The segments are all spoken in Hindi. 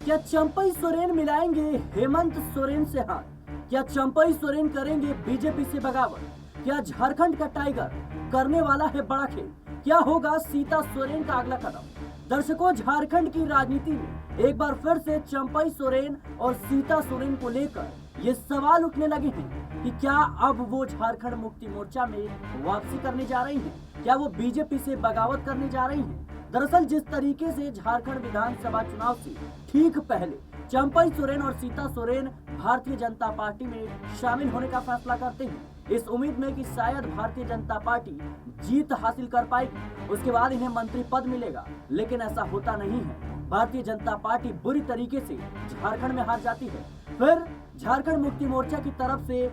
क्या चंपई सोरेन मिलाएंगे हेमंत सोरेन से हाथ? क्या चंपई सोरेन करेंगे बीजेपी से बगावत? क्या झारखंड का टाइगर करने वाला है बड़ा खेल? क्या होगा सीता सोरेन का अगला कदम? दर्शकों, झारखंड की राजनीति में एक बार फिर से चंपई सोरेन और सीता सोरेन को लेकर ये सवाल उठने लगे हैं कि क्या अब वो झारखंड मुक्ति मोर्चा में वापसी करने जा रही हैं? क्या वो बीजेपी से बगावत करने जा रही हैं? दरअसल जिस तरीके से झारखंड विधानसभा चुनाव से ठीक पहले चंपई सोरेन और सीता सोरेन भारतीय जनता पार्टी में शामिल होने का फैसला करते हैं, इस उम्मीद में कि शायद भारतीय जनता पार्टी जीत हासिल कर पाएगी, उसके बाद इन्हें मंत्री पद मिलेगा, लेकिन ऐसा होता नहीं है। भारतीय जनता पार्टी बुरी तरीके से झारखंड में हार जाती है। फिर झारखंड मुक्ति मोर्चा की तरफ से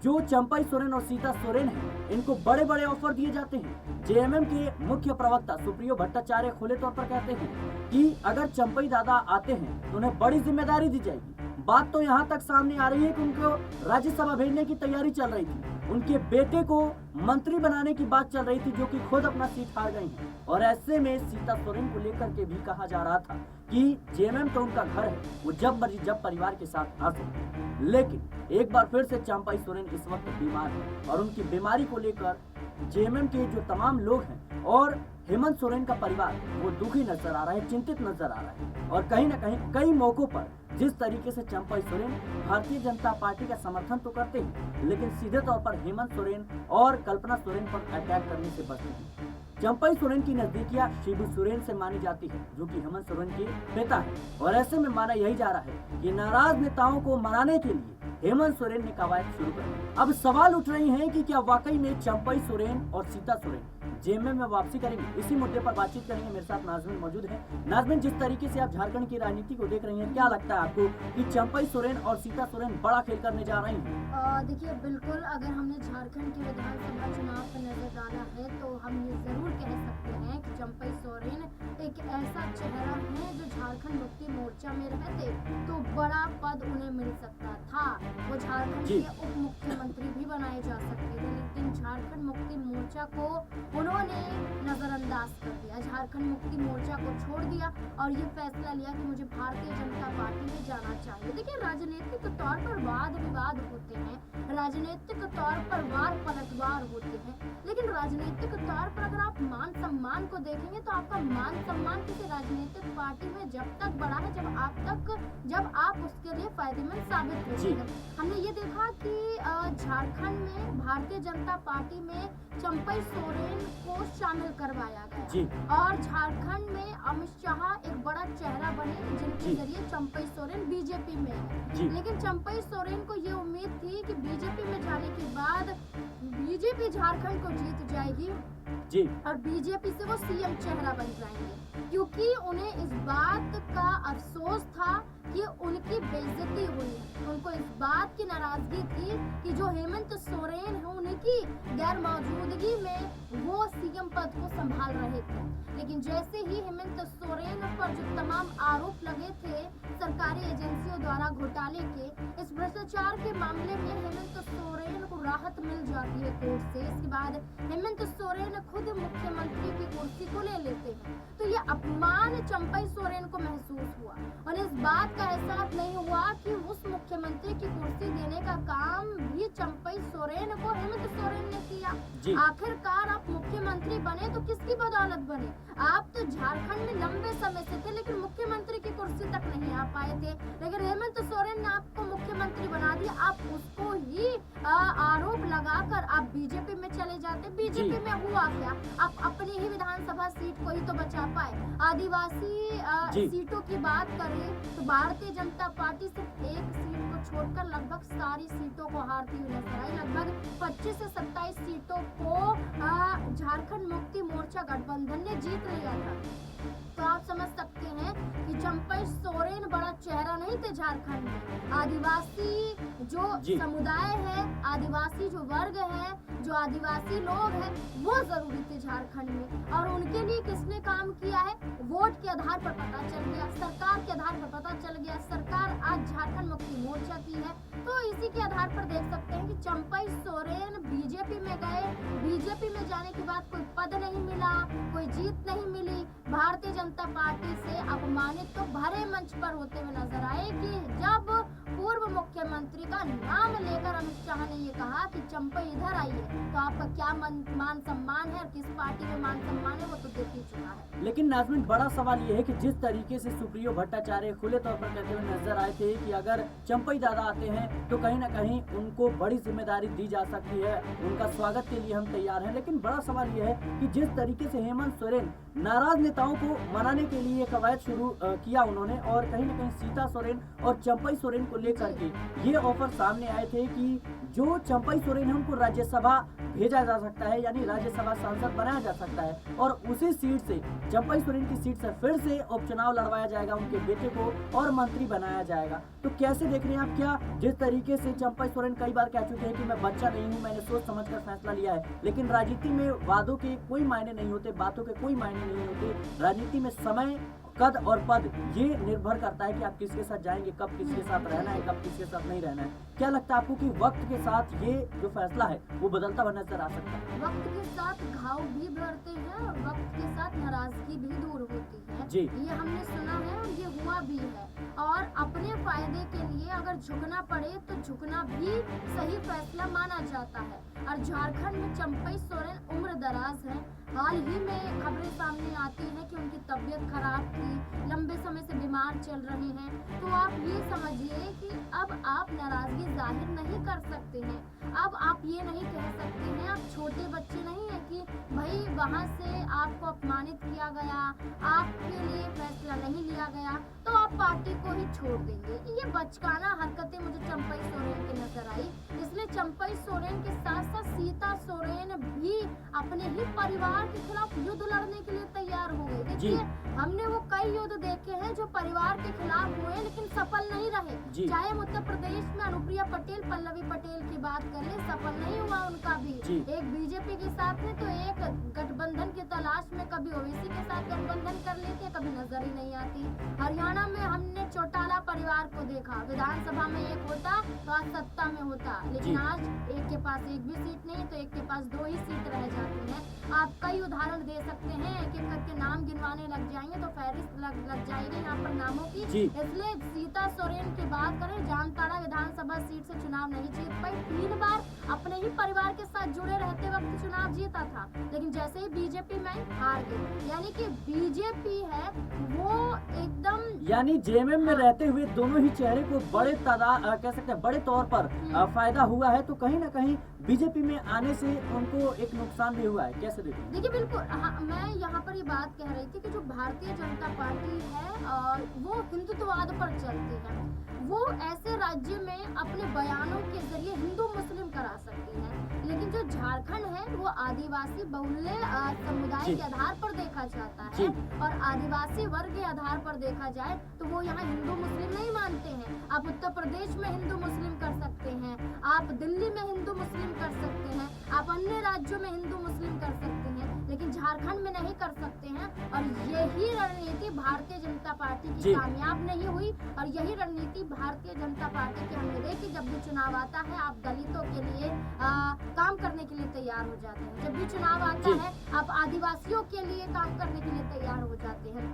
जो चंपई सोरेन और सीता सोरेन हैं, इनको बड़े बड़े ऑफर दिए जाते हैं। जेएमएम के मुख्य प्रवक्ता सुप्रियो भट्टाचार्य खुले तौर पर कहते हैं कि अगर चंपई दादा आते हैं तो उन्हें बड़ी जिम्मेदारी दी जाएगी। बात तो यहाँ तक सामने आ रही है कि उनको राज्यसभा भेजने की तैयारी चल रही थी, उनके बेटे को मंत्री बनाने की बात चल रही थी, जो कि खुद अपना सीट हार गई हैं। और ऐसे में सीता सोरेन को लेकर के भी कहा जा रहा था कि जेएमएम तो उनका घर है, वो जब मर्जी जब परिवार के साथ आ सकते हैं। लेकिन एक बार फिर से चंपई सोरेन इस वक्त बीमार है और उनकी बीमारी को लेकर जेएमएम के जो तमाम लोग हैं और हेमंत सोरेन का परिवार वो दुखी नजर आ रहा है, चिंतित नजर आ रहा है। और कहीं ना कहीं कई मौकों पर जिस तरीके से चंपई सोरेन भारतीय जनता पार्टी का समर्थन तो करते हैं, लेकिन सीधे तौर पर हेमंत सोरेन और कल्पना सोरेन पर अटैक करने से बचते हैं। चंपई सोरेन की नजदीकियां शिबू सोरेन से मानी जाती है, जो कि हेमंत सोरेन के पिता है। और ऐसे में माना यही जा रहा है कि नाराज नेताओं को मनाने के लिए हेमंत सोरेन ने कवायद शुरू कर दी। अब सवाल उठ रही हैं कि क्या वाकई में चंपई सोरेन और सीता सोरेन जेएमएम में वापसी करेंगे? इसी मुद्दे पर बातचीत करेंगे। मेरे साथ नाजमिन मौजूद है। नाजमिन, जिस तरीके से आप झारखंड की राजनीति को देख रही हैं, क्या लगता है आपको कि चंपई सोरेन और सीता सोरेन बड़ा खेल करने जा रही हैं? देखिए, बिल्कुल, अगर हमने झारखंड के विधानसभा चुनाव पर नजर डाला है तो हम ये जरूर कह सकते हैं कि चंपई सोरेन एक ऐसा चेहरा है जो झारखंड मुक्ति मोर्चा में रहते तो बड़ा पद उन्हें मिल सकता था। वो झारखंड के उप मुख्यमंत्री भी बनाए जा सकते थे, लेकिन झारखंड मुक्ति मोर्चा को उन्होंने नजरअंदाज कर दिया, झारखंड मुक्ति मोर्चा को छोड़ दिया और ये फैसला लिया कि मुझे भारतीय जनता पार्टी में जाना चाहिए। देखिए, राजनीतिक तौर पर वाद विवाद होते हैं, राजनीतिक तौर पर वार पलटवार होते हैं, लेकिन राजनीतिक तौर पर अगर आप मान सम्मान को देखेंगे तो आपका मान सम्मान किसी राजनीतिक पार्टी में जब तक बढ़ा है जब आप उसके लिए फायदेमंद साबित होंगे। हमने ये देखा कि झारखंड में भारतीय जनता पार्टी में चंपई सोरेन को शामिल करवाया गया और झारखंड में अमित शाह एक बड़ा चेहरा बने, जिनके जरिए चंपई सोरेन बीजेपी में है। लेकिन चंपई सोरेन को ये उम्मीद थी कि बीजेपी में जाने के बाद बीजेपी झारखंड को जीत जाएगी और बीजेपी से वो सीएम चेहरा बन जाएंगे, क्योंकि उन्हें इस बात का अफसोस था कि उनकी बेइज्जती हुई। उनको इस बात की नाराजगी थी कि जो हेमंत सोरेन है उनकी गैर मौजूदगी में वो सीएम पद को संभाल रहे थे। लेकिन जैसे ही हेमंत सोरेन पर जो तमाम आरोप लगे थे सरकारी एजेंसियों द्वारा घोटाले के, इस भ्रष्टाचार के मामले में हेमंत सोरेन को राहत मिल जाती है कोर्ट से। इसके बाद हेमंत सोरेन खुद मुख्यमंत्री की कुर्सी को ले लेते हैं, तो ये अपमान चंपई सोरेन को महसूस हुआ और इस बात का एहसास नहीं हुआ कि उस मुख्यमंत्री की कुर्सी देने का काम भी चंपई सोरेन को हेमंत सोरेन ने किया। आखिरकार आप मुख्यमंत्री बने तो किसकी बदौलत बने? आप तो झारखंड में लंबे समय से थे, लेकिन मुख्यमंत्री की कुर्सी तक नहीं आ पाए थे। लेकिन हेमंत सोरेन ने आपको मुख्यमंत्री बना दिया, आप उसको ही आरोप लगाकर आप बीजेपी में चले जाते। बीजेपी में हुआ क्या? आप अपनी ही विधानसभा सीट को ही तो बचा पाए। आदिवासी सीटों की बात करें तो भारतीय जनता पार्टी सिर्फ एक सीट को छोड़कर लगभग सारी सीटों को हारती हुई नजर आई। लगभग 25 से 27 सीटों को झारखंड मुक्ति मोर्चा गठबंधन ने जीत लिया था। तो आप समझ सकते हैं कि चंपई सोरेन बड़ा चेहरा नहीं थे झारखंड में। आदिवासी जो समुदाय है, आदिवासी जो वर्ग है, जो आदिवासी लोग हैं, वो जरूरी थे झारखंड में। और उनके लिए किसने काम किया है? वोट के आधार पर पता चल गया, सरकार के आधार पर पता चल गया। सरकार आज झारखंड मुक्ति मोर्चा की है, तो इसी के आधार पर देख सकते हैं कि चंपई सोरेन बीजेपी में गए, बीजेपी में जाने के बाद कोई पद पद नहीं मिला, कोई जीत नहीं मिली, भारतीय जनता पार्टी से अपमानित तो भरे मंच पर होते हुए नजर आए कि जब पूर्व मुख्यमंत्री का नाम लेकर अमित शाह ने ये कहा कि चंपई इधर आइए, तो आपका क्या मान सम्मान है और किस पार्टी में मान सम्मान है वो तो देख ही चुका है। लेकिन नाज़मीन, बड़ा सवाल ये है कि जिस तरीके से सुप्रियो भट्टाचार्य खुले तौर पर कहते हुए नजर आए थे कि अगर चंपई दादा आते हैं तो कहीं ना कहीं उनको बड़ी जिम्मेदारी दी जा सकती है, उनका स्वागत के लिए हम तैयार हैं। लेकिन बड़ा सवाल ये है कि जिस तरीके से हेमंत सोरेन नाराज नेताओं को मनाने के लिए कवायद शुरू किया उन्होंने, और कहीं ना कहीं सीता सोरेन और चंपई सोरेन को लेकर के ये ऑफर सामने आए थे कि जो चंपई सोरेन है उनको राज्यसभा भेजा जा सकता है, यानी राज्यसभा सांसद बनाया जा सकता है, और उसी सीट से चंपई सोरेन की सीट से फिर से उपचुनाव लड़वाया जाएगा, उनके बेटे को और मंत्री बनाया जाएगा। तो कैसे देख रहे हैं आप? क्या जिस तरीके से चंपई सोरेन कई बार कह चुके हैं कि मैं बच्चा नहीं हूं, मैंने सोच समझकर फैसला लिया है, लेकिन राजनीति में वादों के कोई मायने नहीं होते, बातों के कोई मायने नहीं होते। राजनीति में समय, कद और पद ये निर्भर करता है कि आप किसके साथ जाएंगे, कब किसके साथ रहना है, कब किसके साथ नहीं रहना है। क्या लगता है आपको कि वक्त के साथ ये जो फैसला है वो बदलता हुआ नजर आ सकता है? वक्त के साथ घाव भी बढ़ते हैं और वक्त के साथ नाराजगी भी दूर होती है जी। ये हमने सुना है और ये हुआ भी है। और अपने फायदे के लिए अगर झुकना पड़े तो झुकना भी सही फैसला माना जाता है। और झारखंड में चंपई सोरेन उम्र दराज है। हाल ही में खबरें सामने आती हैं कि उनकी तबीयत खराब थी, लंबे समय से बीमार चल रहे हैं। तो आप ये समझिए कि अब आप नाराजगी जाहिर नहीं कर सकते हैं। अब आप ये नहीं कह सकते हैं, आप छोटे बच्चे नहीं है कि भाई वहाँ से आपको अपमानित किया गया, आपके लिए फैसला नहीं लिया गया तो आप पार्टी को ही छोड़ देंगे। ये बचकाना हरकतें मुझे चंपई सोरेन की नजर आई। इसलिए चंपई सोरेन के साथ साथ सीता सोरेन भी अपने ही परिवार के खिलाफ युद्ध लड़ने के लिए तैयार हो गए। देखिए, हमने वो कई युद्ध देखे हैं जो परिवार के खिलाफ हुए लेकिन सफल नहीं रहे। चाहे हम उत्तर प्रदेश में अनुप्रिया पटेल, पल्लवी पटेल की बात कर ले, सफल नहीं हुआ उनका भी। एक बीजेपी के साथ में तो एक गठबंधन की तलाश में कभी ओवैसी के साथ गठबंधन कर लेते, कभी नजर ही नहीं आती। हरियाणा में हमने चौटाला परिवार को देखा, विधानसभा में एक होता तो आज सत्ता में होता, लेकिन आज एक के पास एक भी सीट नहीं तो एक के पास 2 ही सीट रह जाती है। आप कई उदाहरण दे सकते हैं, एक एक करके नाम गिनवाने लग जाएंगे तो फहरिस्त लग जाएगी यहाँ पर नामों की। इसलिए सीता सोरेन की बात करें, जामताड़ा विधानसभा सीट से चुनाव नहीं जीत पाई, 3 बार अपने ही परिवार के साथ जुड़े रहते वक्त चुनाव जीता था, लेकिन जैसे ही बीजेपी में हार गई। यानी कि बीजेपी है वो एकदम, यानी जेएमएम में रहते हुए दोनों ही चेहरे को बड़े कह सकते हैं बड़े तौर पर फायदा हुआ है, तो कहीं ना कहीं बीजेपी में आने से उनको एक नुकसान भी हुआ है। कैसे देखिए? देखिए बिल्कुल, मैं यहाँ पर ये बात कह रही थी कि जो भारतीय जनता पार्टी है वो हिंदुत्ववाद पर चलती है। वो ऐसे राज्य में अपने बयानों के जरिए हिंदू मुस्लिम करा सकती है, लेकिन जो झारखंड है वो आदिवासी बहुल्य समुदाय के आधार पर देखा जाता है और आदिवासी वर्ग के आधार पर देखा जाए तो वो यहाँ हिंदू मुस्लिम नहीं मानते हैं। आप उत्तर प्रदेश में हिंदू मुस्लिम कर सकते हैं, आप दिल्ली में हिंदू मुस्लिम कर सकते हैं, आप अन्य राज्यों में हिंदू मुस्लिम कर सकते हैं, लेकिन झारखंड में नहीं कर सकते हैं। और यही रणनीति भारतीय जनता पार्टी की कामयाब नहीं हुई और यही रणनीति भारतीय जनता पार्टी की हमने देखी। जब भी चुनाव आता है आप दलितों के लिए काम करने के लिए तैयार हो जाते हैं, जब भी चुनाव आता है आप आदिवासियों के लिए काम करने के लिए तैयार हो जाते हैं।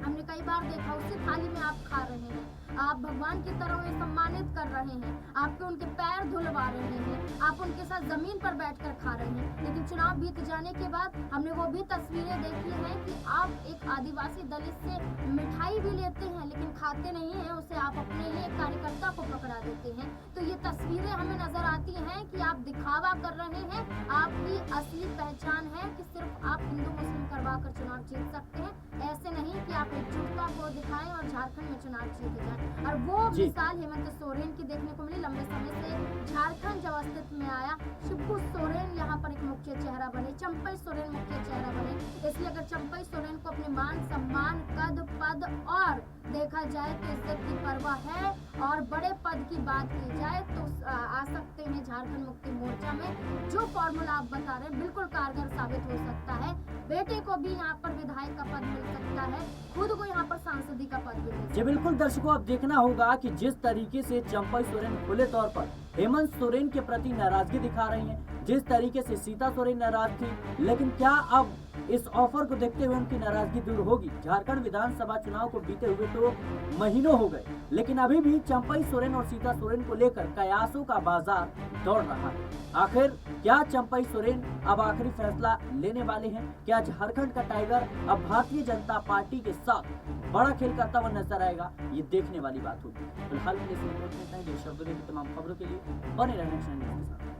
हमने कई बार देखा, उसी थाली में आप खा रहे हैं, आप भगवान की तरह उन्हें सम्मानित कर रहे हैं, आपके उनके पैर धुलवा रहे हैं, आप उनके साथ जमीन पर बैठकर खा रहे हैं, लेकिन चुनाव बीत जाने के बाद हमने वो भी तस्वीरें देखी हैं कि आप एक आदिवासी दलित से मिठाई भी लेते हैं लेकिन खाते नहीं हैं, उसे आप अपने ही एक कार्यकर्ता को पकड़ा देते हैं। तो ये तस्वीरें हमें नजर आती हैं कि आप दिखावा कर रहे हैं, आपकी असली पहचान है कि सिर्फ आप हिंदू मुस्लिम करवा कर चुनाव जीत सकते हैं, ऐसे नहीं कि आप एकजुटता को दिखाएं और झारखंड में चुनाव जीते जाएं। और वो मिसाल हेमंत सोरेन की देखने को मिली। लंबे समय से झारखंड जब अस्तित्व में आया, शिबू सोरेन यहाँ पर एक मुख्य चेहरा बने, चंपई सोरेन मुख्य चेहरा बने। इसलिए अगर चंपई सोरेन को अपने मान सम्मान, कद, पद और देखा जाए तो इज्जत की परवाह है और बड़े पद की बात की जाए तो आ सकते हैं झारखंड मुक्ति मोर्चा में। जो फॉर्मूला आप बता रहे हैं बिल्कुल कारगर साबित हो सकता है। बेटे को भी यहाँ पर विधायक का पद मिल सकता है, खुद को यहाँ पर सांसदी का पद भी मिल सकता है। बिल्कुल दर्शकों, अब देखना होगा कि जिस तरीके से चंपई सोरेन खुले तौर पर हेमंत सोरेन के प्रति नाराजगी दिखा रही हैं, जिस तरीके से सीता सोरेन नाराज थी, लेकिन क्या अब इस ऑफर को देखते हुए उनकी नाराजगी दूर होगी? झारखंड विधानसभा चुनाव को बीते हुए तो महीनों हो गए, लेकिन अभी भी चंपई सोरेन और सीता सोरेन को लेकर कयासों का बाजार दौड़ रहा है। आखिर क्या चंपई सोरेन अब आखिरी फैसला लेने वाले हैं? क्या झारखंड का टाइगर अब भारतीय जनता पार्टी के साथ बड़ा खेल करता हुआ नजर आएगा? ये देखने वाली बात होगी। फिलहाल के लिए इस रिपोर्ट में इतना ही। देश और दुनिया की तमाम खबरों के लिए बने रहना चैनल के साथ।